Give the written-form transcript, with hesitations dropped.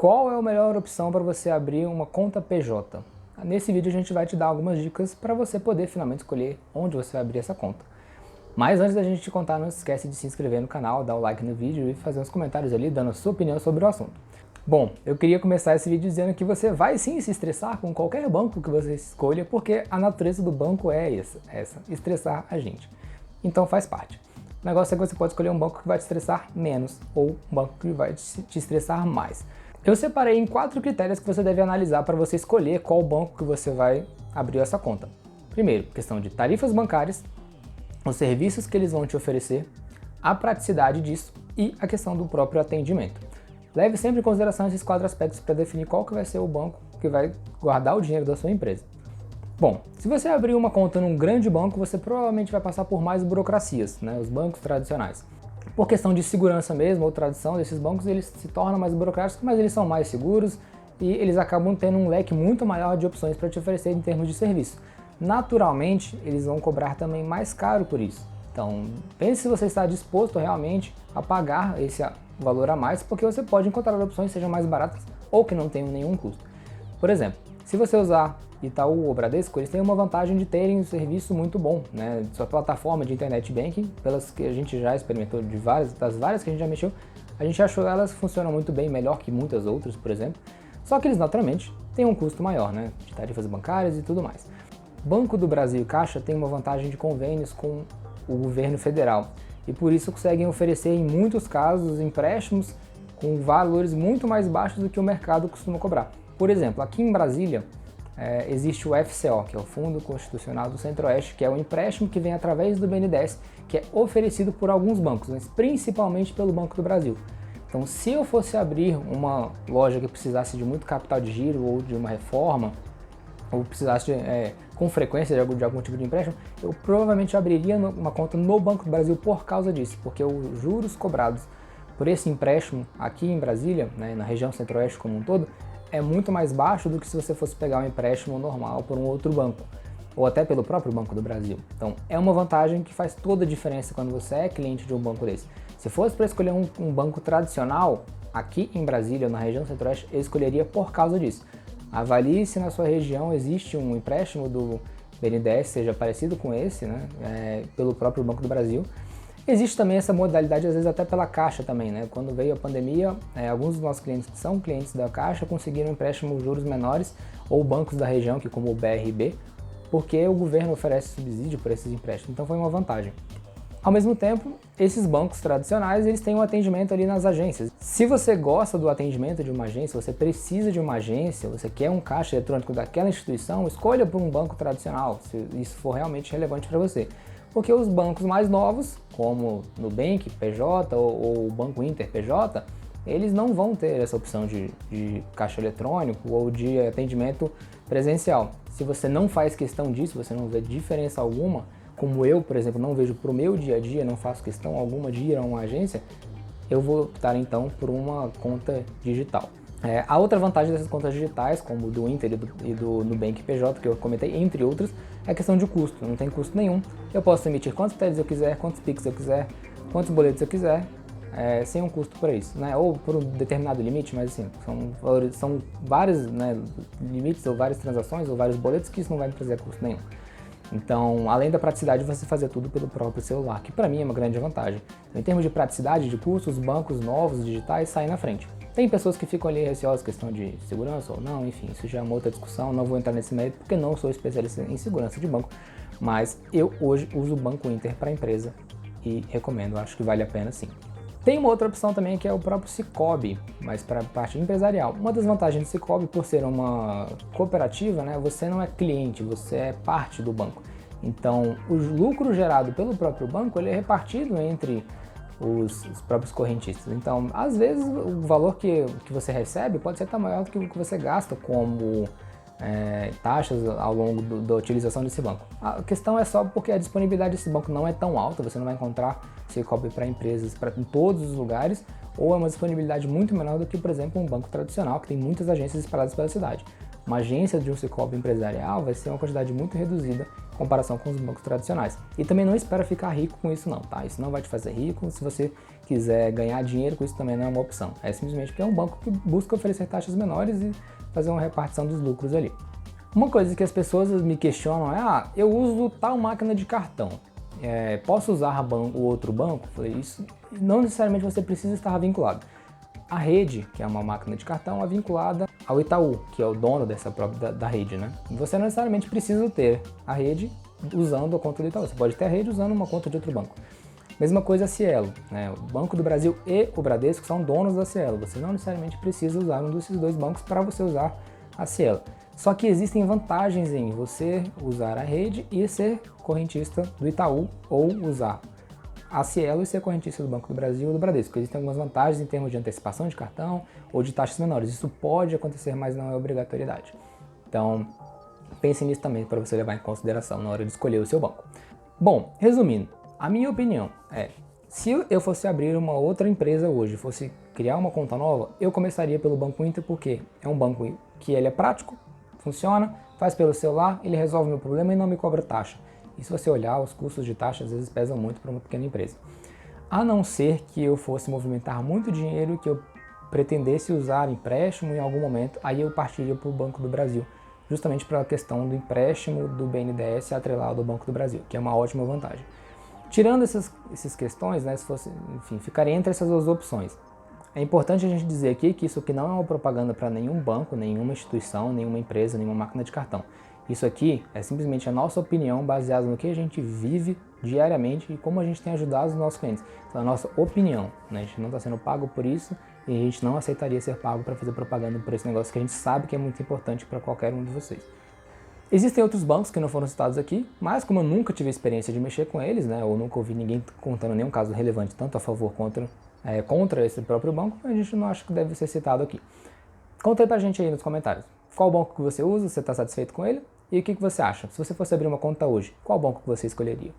Qual é a melhor opção para você abrir uma conta PJ? Nesse vídeo a gente vai te dar algumas dicas para você poder finalmente escolher onde você vai abrir essa conta. Mas antes da gente te contar, não esquece de se inscrever no canal, dar o like no vídeo e fazer uns comentários ali dando a sua opinião sobre o assunto. Bom, eu queria começar esse vídeo dizendo que você vai sim se estressar com qualquer banco que você escolha, porque a natureza do banco é essa, estressar a gente. Então faz parte. O negócio é que você pode escolher um banco que vai te estressar menos ou um banco que vai te estressar mais. Eu separei em 4 critérios que você deve analisar para você escolher qual banco que você vai abrir essa conta. Primeiro, questão de tarifas bancárias, os serviços que eles vão te oferecer, a praticidade disso e a questão do próprio atendimento. Leve sempre em consideração esses 4 aspectos para definir qual que vai ser o banco que vai guardar o dinheiro da sua empresa. Bom, se você abrir uma conta num grande banco, você provavelmente vai passar por mais burocracias, né? Os bancos tradicionais. Por questão de segurança mesmo, ou tradição desses bancos, eles se tornam mais burocráticos, mas eles são mais seguros e eles acabam tendo um leque muito maior de opções para te oferecer em termos de serviço. Naturalmente, eles vão cobrar também mais caro por isso. Então, pense se você está disposto realmente a pagar esse valor a mais, porque você pode encontrar opções que sejam mais baratas ou que não tenham nenhum custo. Por exemplo, se você usar Itaú ou Bradesco, eles têm uma vantagem de terem um serviço muito bom, né? Sua plataforma de internet banking, pelas que a gente já experimentou, das várias que a gente já mexeu, a gente achou elas funcionam muito bem, melhor que muitas outras, por exemplo. Só que eles naturalmente têm um custo maior, né? De tarifas bancárias e tudo mais. Banco do Brasil e Caixa têm uma vantagem de convênios com o governo federal e por isso conseguem oferecer em muitos casos empréstimos com valores muito mais baixos do que o mercado costuma cobrar. Por exemplo, aqui em Brasília existe o FCO, que é o Fundo Constitucional do Centro-Oeste, que é um empréstimo que vem através do BNDES, que é oferecido por alguns bancos, mas principalmente pelo Banco do Brasil. Então, se eu fosse abrir uma loja que precisasse de muito capital de giro ou de uma reforma, ou precisasse com frequência de algum tipo de empréstimo, eu provavelmente abriria uma conta no Banco do Brasil por causa disso, porque os juros cobrados por esse empréstimo aqui em Brasília, né, na região Centro-Oeste como um todo, é muito mais baixo do que se você fosse pegar um empréstimo normal por um outro banco, ou até pelo próprio Banco do Brasil. Então é uma vantagem que faz toda a diferença quando você é cliente de um banco desse. Se fosse para escolher um banco tradicional, aqui em Brasília, na região Centro-Oeste, eu escolheria por causa disso. Avalie se na sua região existe um empréstimo do BNDES, seja parecido com esse, né, pelo próprio Banco do Brasil. Existe também essa modalidade, às vezes até pela Caixa também, né? Quando veio a pandemia, alguns dos nossos clientes que são clientes da Caixa conseguiram empréstimos juros menores, ou bancos da região, que como o BRB, porque o governo oferece subsídio por esses empréstimos, então foi uma vantagem. Ao mesmo tempo, esses bancos tradicionais, eles têm um atendimento ali nas agências. Se você gosta do atendimento de uma agência, você precisa de uma agência, você quer um caixa eletrônico daquela instituição, escolha por um banco tradicional, se isso for realmente relevante para você. Porque os bancos mais novos, como Nubank, PJ ou o Banco Inter, PJ, eles não vão ter essa opção de caixa eletrônico ou de atendimento presencial. Se você não faz questão disso, você não vê diferença alguma, como eu, por exemplo, não vejo para o meu dia a dia, não faço questão alguma de ir a uma agência, eu vou optar então por uma conta digital. A outra vantagem dessas contas digitais, como do Inter e do Nubank PJ, que eu comentei, entre outras, é a questão de custo. Não tem custo nenhum. Eu posso emitir quantos TEDs eu quiser, quantos Pix eu quiser, quantos boletos eu quiser, sem um custo para isso, né? Ou por um determinado limite, mas assim, são vários, né, limites ou várias transações ou vários boletos que isso não vai me trazer custo nenhum. Então, além da praticidade, você fazer tudo pelo próprio celular, que para mim é uma grande vantagem. Então, em termos de praticidade, de custos, bancos novos, digitais, saem na frente. Tem pessoas que ficam ali receosas, questão de segurança ou não, enfim, isso já é uma outra discussão, não vou entrar nesse mérito porque não sou especialista em segurança de banco, mas eu hoje uso o Banco Inter para empresa e recomendo, acho que vale a pena sim. Tem uma outra opção também que é o próprio Sicoob, mas para a parte empresarial. Uma das vantagens do Sicoob, por ser uma cooperativa, né, você não é cliente, você é parte do banco. Então, o lucro gerado pelo próprio banco ele é repartido entre os próprios correntistas. Então, às vezes, o valor que você recebe pode ser até maior do que o que você gasta como taxas ao longo da utilização desse banco. A questão é só porque a disponibilidade desse banco não é tão alta, você não vai encontrar Sicoob para empresas em todos os lugares, ou é uma disponibilidade muito menor do que, por exemplo, um banco tradicional, que tem muitas agências espalhadas pela cidade. Uma agência de um Cicobi empresarial vai ser uma quantidade muito reduzida em comparação com os bancos tradicionais. E também não espera ficar rico com isso não, tá? Isso não vai te fazer rico. Se você quiser ganhar dinheiro com isso também não é uma opção. É simplesmente porque é um banco que busca oferecer taxas menores e fazer uma repartição dos lucros ali. Uma coisa que as pessoas me questionam é, eu uso tal máquina de cartão. Posso usar o outro banco? Eu falei, isso não necessariamente você precisa estar vinculado. A rede, que é uma máquina de cartão, é vinculada ao Itaú, que é o dono dessa própria da rede, né? Você não necessariamente precisa ter a rede usando a conta do Itaú. Você pode ter a rede usando uma conta de outro banco. Mesma coisa a Cielo, né? O Banco do Brasil e o Bradesco são donos da Cielo. Você não necessariamente precisa usar um desses dois bancos para você usar a Cielo. Só que existem vantagens em você usar a rede e ser correntista do Itaú ou usar a Cielo e ser correntista do Banco do Brasil ou do Bradesco. Existem algumas vantagens em termos de antecipação de cartão ou de taxas menores. Isso pode acontecer, mas não é obrigatoriedade. Então, pense nisso também para você levar em consideração na hora de escolher o seu banco. Bom, resumindo, a minha opinião é, se eu fosse abrir uma outra empresa hoje, fosse criar uma conta nova, eu começaria pelo Banco Inter porque é um banco que ele é prático, funciona, faz pelo celular, ele resolve meu problema e não me cobra taxa. E se você olhar, os custos de taxa às vezes pesam muito para uma pequena empresa. A não ser que eu fosse movimentar muito dinheiro e que eu pretendesse usar empréstimo em algum momento, aí eu partiria para o Banco do Brasil, justamente pela questão do empréstimo do BNDES atrelado ao Banco do Brasil, que é uma ótima vantagem. Tirando essas questões, né, se fosse, enfim, ficaria entre essas duas opções. É importante a gente dizer aqui que isso aqui não é uma propaganda para nenhum banco, nenhuma instituição, nenhuma empresa, nenhuma máquina de cartão. Isso aqui é simplesmente a nossa opinião baseada no que a gente vive diariamente e como a gente tem ajudado os nossos clientes. Então, é a nossa opinião, né? A gente não está sendo pago por isso e a gente não aceitaria ser pago para fazer propaganda por esse negócio que a gente sabe que é muito importante para qualquer um de vocês. Existem outros bancos que não foram citados aqui, mas como eu nunca tive experiência de mexer com eles, né, ou nunca ouvi ninguém contando nenhum caso relevante, tanto a favor quanto contra esse próprio banco, a gente não acha que deve ser citado aqui. Conta aí pra gente aí nos comentários. Qual banco que você usa, você está satisfeito com ele? E o que você acha? Se você fosse abrir uma conta hoje, qual banco que você escolheria?